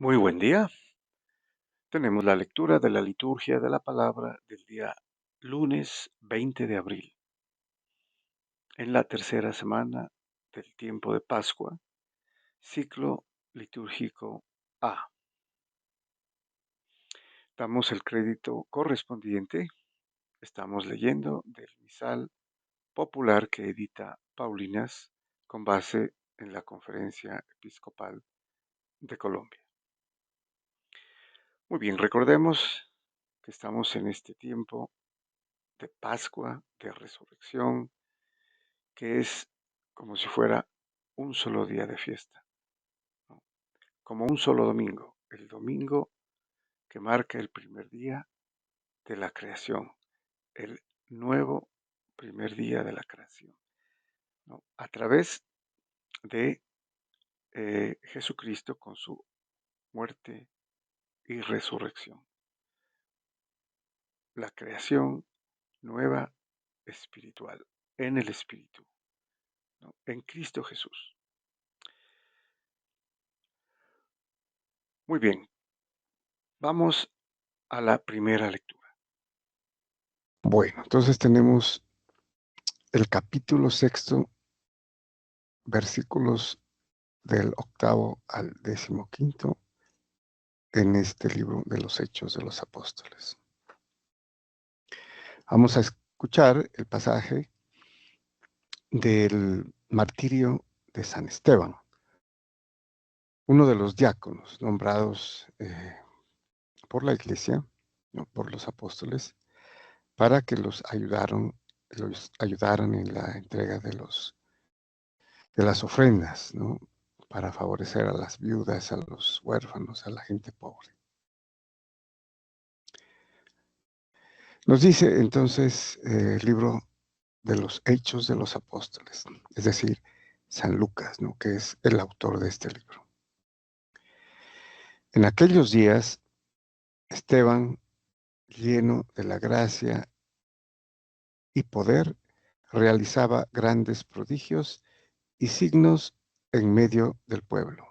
Muy buen día. Tenemos la lectura de la liturgia de la palabra del día lunes 20 de abril, en la tercera semana del tiempo de Pascua, ciclo litúrgico A. Damos el crédito correspondiente. Estamos leyendo del misal popular que edita Paulinas con base en la Conferencia Episcopal de Colombia. Muy bien, recordemos que estamos en este tiempo de Pascua, de resurrección, que es como si fuera un solo día de fiesta, ¿no? Como un solo domingo, el domingo que marca el primer día de la creación, el nuevo primer día de la creación, ¿no? A través de Jesucristo con su muerte y resurrección. La creación nueva espiritual, en el Espíritu, ¿no? En Cristo Jesús. Muy bien, vamos a la primera lectura. Bueno, entonces tenemos el capítulo sexto, versículos del 8º al 15º en este libro de los Hechos de los Apóstoles. Vamos a escuchar el pasaje del martirio de San Esteban, uno de los diáconos nombrados por la iglesia, ¿no?, por los apóstoles, para que los ayudaran en la entrega de las ofrendas, ¿no?, para favorecer a las viudas, a los huérfanos, a la gente pobre. Nos dice entonces el libro de los Hechos de los Apóstoles, es decir, San Lucas, ¿no?, que es el autor de este libro. En aquellos días, Esteban, lleno de la gracia y poder, realizaba grandes prodigios y signos en medio del pueblo.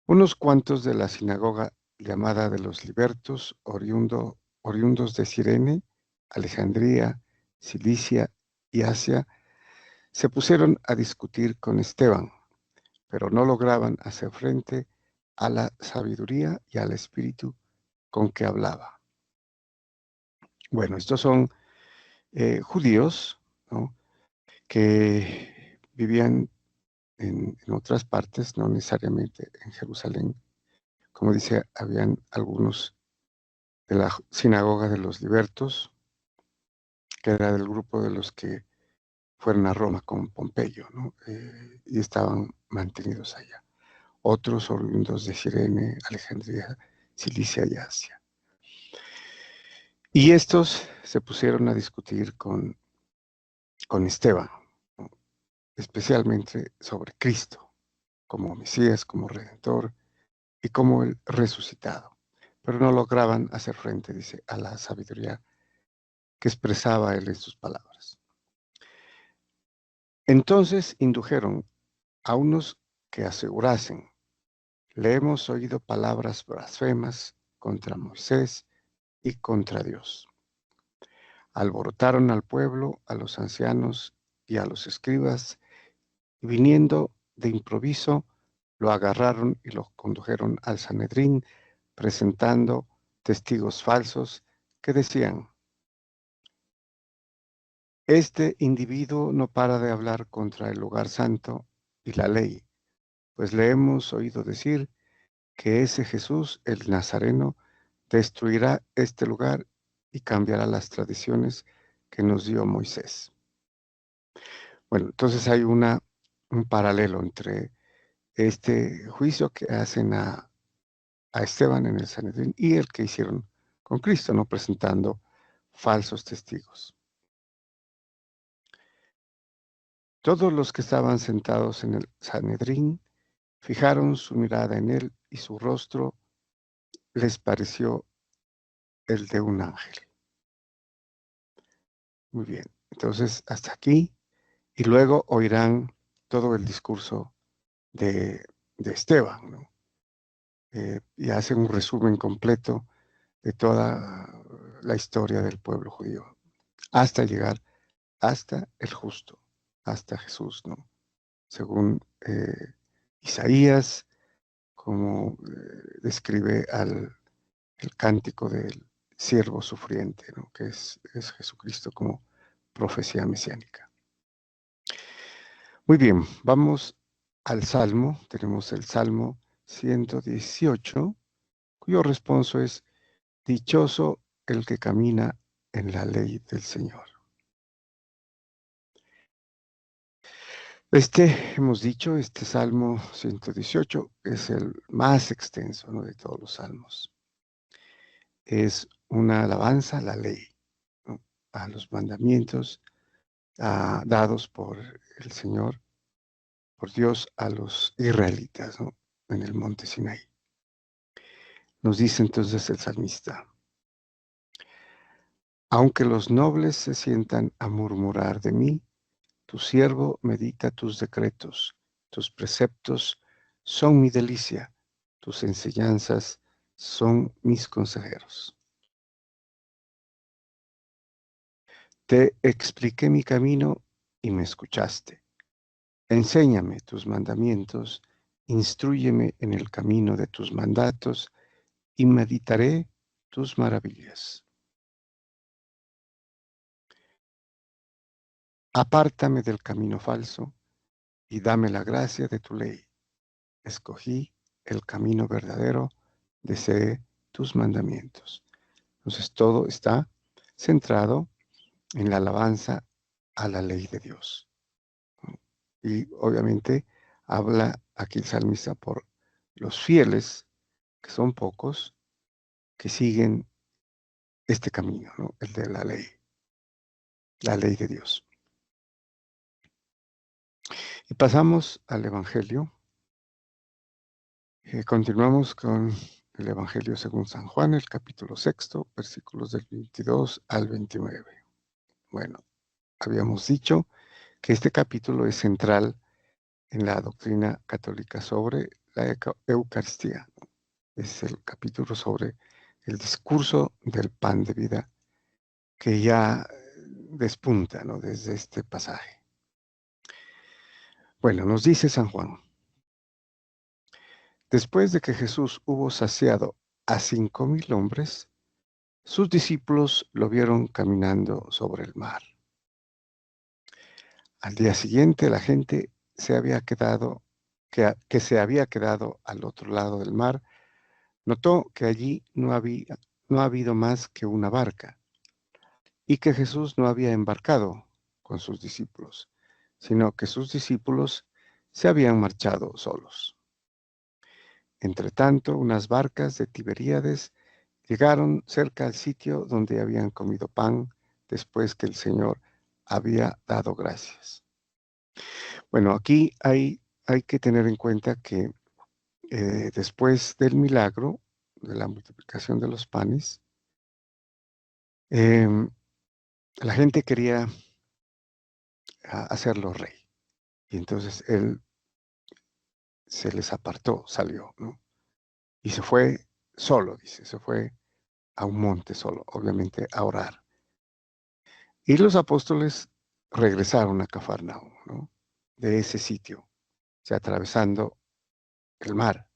Unos cuantos de la sinagoga llamada de los libertos, oriundos de Cirene, Alejandría, Cilicia y Asia, se pusieron a discutir con Esteban, pero no lograban hacer frente a la sabiduría y al espíritu con que hablaba. Bueno, estos son judíos, ¿no?, que vivían en otras partes, no necesariamente en Jerusalén. Como dice, habían algunos de la sinagoga de los libertos, que era del grupo de los que fueron a Roma con Pompeyo, ¿no?, y estaban mantenidos allá. Otros oriundos de Cirene, Alejandría, Cilicia y Asia. Y estos se pusieron a discutir con Esteban, ¿no?, especialmente sobre Cristo, como Mesías, como Redentor y como el resucitado. Pero no lograban hacer frente, dice, a la sabiduría que expresaba él en sus palabras. Entonces indujeron a unos que asegurasen: le hemos oído palabras blasfemas contra Moisés y contra Dios. Alborotaron al pueblo, a los ancianos y a los escribas, y viniendo de improviso, lo agarraron y lo condujeron al Sanedrín, presentando testigos falsos que decían: este individuo no para de hablar contra el lugar santo y la ley, pues le hemos oído decir que ese Jesús, el Nazareno, destruirá este lugar y cambiará las tradiciones que nos dio Moisés. Bueno, entonces hay un paralelo entre este juicio que hacen a Esteban en el Sanedrín y el que hicieron con Cristo, ¿no?, presentando falsos testigos. Todos los que estaban sentados en el Sanedrín fijaron su mirada en él y su rostro les pareció el de un ángel. Muy bien, entonces hasta aquí, y luego oirán todo el discurso de Esteban, ¿no? y hace un resumen completo de toda la historia del pueblo judío, hasta llegar hasta el justo, hasta Jesús, ¿no? Según Isaías, como describe el cántico del siervo sufriente, ¿no? Que es Jesucristo como profecía mesiánica. Muy bien, vamos al Salmo. Tenemos el Salmo 118, cuyo responso es: dichoso el que camina en la ley del Señor. Hemos dicho, este Salmo 118 es el más extenso, ¿no?, de todos los salmos. Es una alabanza a la ley, ¿no?, a los mandamientos dados por el Señor, por Dios a los israelitas, ¿no?, en el monte Sinaí. Nos dice entonces el salmista: aunque los nobles se sientan a murmurar de mí, tu siervo medita tus decretos, tus preceptos son mi delicia, tus enseñanzas son mis consejeros. Te expliqué mi camino y me escuchaste. Enséñame tus mandamientos, instrúyeme en el camino de tus mandatos y meditaré tus maravillas. Apártame del camino falso y dame la gracia de tu ley. Escogí el camino verdadero, deseé tus mandamientos. Entonces todo está centrado en la alabanza a la ley de Dios. Y obviamente habla aquí el salmista por los fieles, que son pocos, que siguen este camino, ¿no?, el de la ley de Dios. Y pasamos al Evangelio. Continuamos con el Evangelio según San Juan, el capítulo 6, versículos del 22 al 29. Bueno, habíamos dicho que este capítulo es central en la doctrina católica sobre la Eucaristía. Es el capítulo sobre el discurso del pan de vida que ya despunta, ¿no?, desde este pasaje. Bueno, nos dice San Juan: después de que Jesús hubo saciado a 5,000 hombres, sus discípulos lo vieron caminando sobre el mar. Al día siguiente, la gente que se había quedado al otro lado del mar notó que allí no ha habido más que una barca y que Jesús no había embarcado con sus discípulos, sino que sus discípulos se habían marchado solos. Entretanto, unas barcas de Tiberíades llegaron cerca al sitio donde habían comido pan después que el Señor había dado gracias. Bueno, aquí hay que tener en cuenta que después del milagro de la multiplicación de los panes, em, la gente quería hacerlo rey. Y entonces él se les apartó, salió, ¿no? Y se fue solo, dice, se fue a un monte solo, obviamente a orar. Y los apóstoles regresaron a Cafarnaúm, ¿no?, de ese sitio, o sea, atravesando el mar.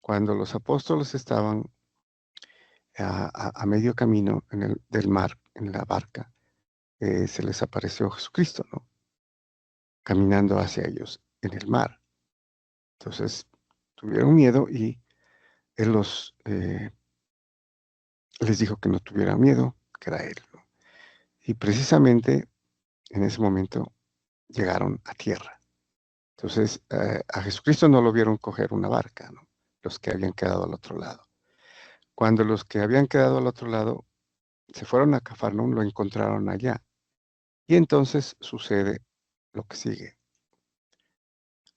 Cuando los apóstoles estaban a medio camino del mar, en la barca, se les apareció Jesucristo, ¿no?, caminando hacia ellos en el mar. Entonces tuvieron miedo y él les dijo que no tuvieran miedo, que era él, ¿no? Y precisamente en ese momento llegaron a tierra. Entonces a Jesucristo no lo vieron coger una barca, ¿no?, los que habían quedado al otro lado. Cuando los que habían quedado al otro lado se fueron a Cafarnaúm, lo encontraron allá. Y entonces sucede lo que sigue.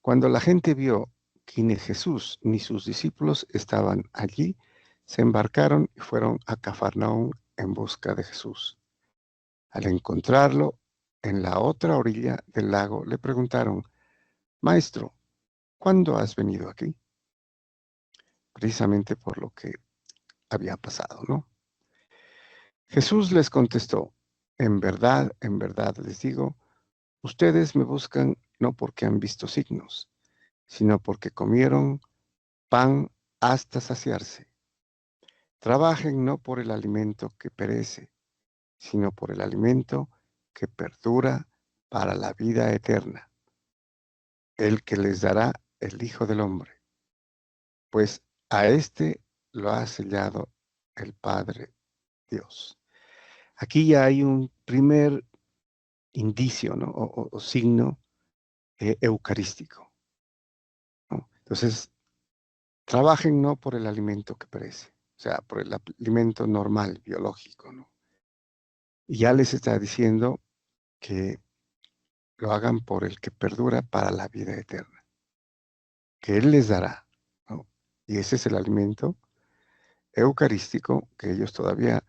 Cuando la gente vio que ni Jesús ni sus discípulos estaban allí, se embarcaron y fueron a Cafarnaúm en busca de Jesús. Al encontrarlo en la otra orilla del lago, le preguntaron: Maestro, ¿cuándo has venido aquí? precisamente por lo que había pasado, ¿no? Jesús les contestó, en verdad les digo, ustedes me buscan no porque han visto signos, sino porque comieron pan hasta saciarse. Trabajen no por el alimento que perece, sino por el alimento que perdura para la vida eterna, el que les dará el Hijo del Hombre, pues a éste lo ha sellado el Padre Dios. Aquí ya hay un primer indicio, ¿no? O signo eucarístico, ¿no? Entonces, trabajen no por el alimento que perece, o sea, por el alimento normal, biológico, ¿no? Y ya les está diciendo que lo hagan por el que perdura para la vida eterna, que Él les dará, ¿no? Y ese es el alimento eucarístico que ellos todavía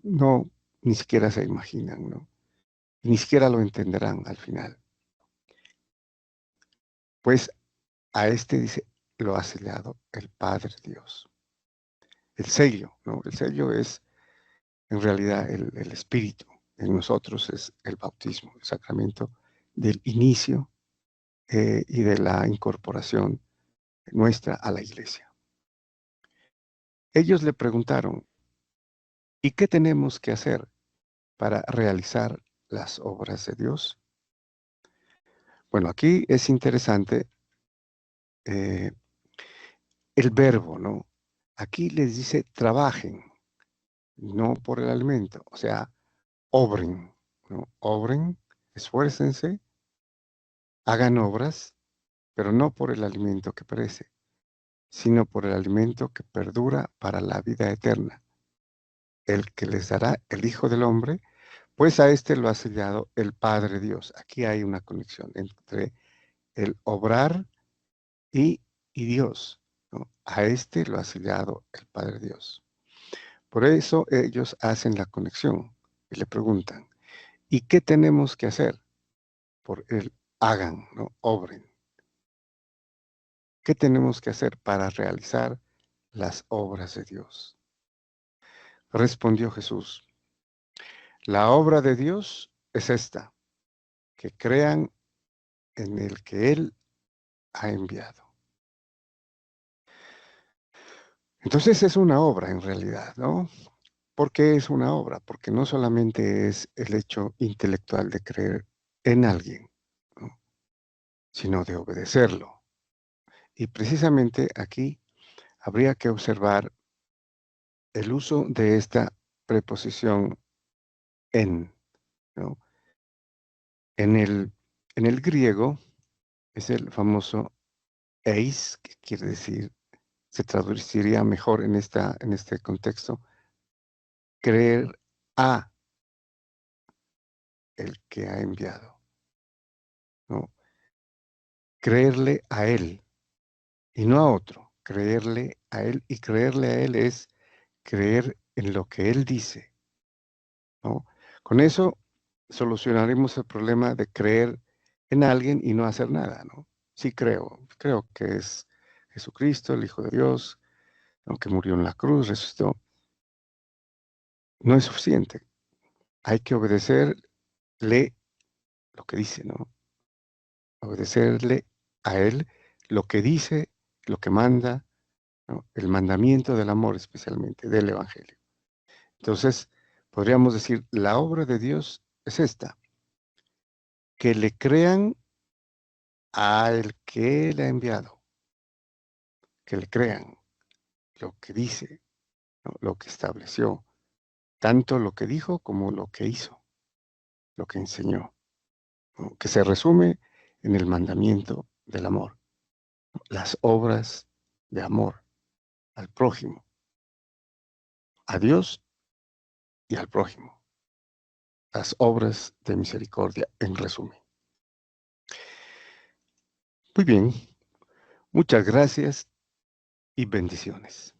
no, ni siquiera se imaginan, ¿no? Ni siquiera lo entenderán al final. Pues a este dice, lo ha sellado el Padre Dios. El sello, ¿no? El sello es en realidad el Espíritu. En nosotros es el bautismo, el sacramento del inicio y de la incorporación nuestra a la iglesia. Ellos le preguntaron, ¿y qué tenemos que hacer para realizar las obras de Dios? Bueno, aquí es interesante eh, el verbo, ¿no? Aquí les dice trabajen, no por el alimento, o sea, obren, ¿no? Obren, esfuércense, hagan obras, pero no por el alimento que perece, sino por el alimento que perdura para la vida eterna, el que les dará el Hijo del Hombre, pues a este lo ha sellado el Padre Dios. Aquí hay una conexión entre el obrar y, y Dios, ¿no? A este lo ha sellado el Padre Dios. Por eso ellos hacen la conexión y le preguntan, ¿y qué tenemos que hacer? Por el hagan, ¿no? Obren. ¿Qué tenemos que hacer para realizar las obras de Dios? Respondió Jesús, la obra de Dios es esta, que crean en el que Él ha enviado. Entonces es una obra en realidad, ¿no? ¿Por qué es una obra? Porque no solamente es el hecho intelectual de creer en alguien, ¿no? Sino de obedecerlo. Y precisamente aquí habría que observar el uso de esta preposición en, ¿no? En el griego es el famoso eis, que quiere decir, se traduciría mejor en este contexto, creer a el que ha enviado, ¿no? Creerle a él y no a otro, creerle a él, y creerle a él es creer en lo que él dice, ¿no? Con eso solucionaremos el problema de creer en alguien y no hacer nada, ¿no? Sí creo que es Jesucristo, el Hijo de Dios, aunque murió en la cruz, resucitó. No es suficiente. Hay que obedecerle lo que dice, ¿no? Obedecerle a él lo que dice, lo que manda, ¿no? El mandamiento del amor especialmente, del Evangelio. Entonces, podríamos decir, la obra de Dios es esta, que le crean al que Él ha enviado, que le crean lo que dice, ¿no? Lo que estableció, tanto lo que dijo como lo que hizo, lo que enseñó, ¿no? Que se resume en el mandamiento del amor, ¿no? Las obras de amor al prójimo, a Dios y al prójimo, las obras de misericordia en resumen. Muy bien, muchas gracias y bendiciones.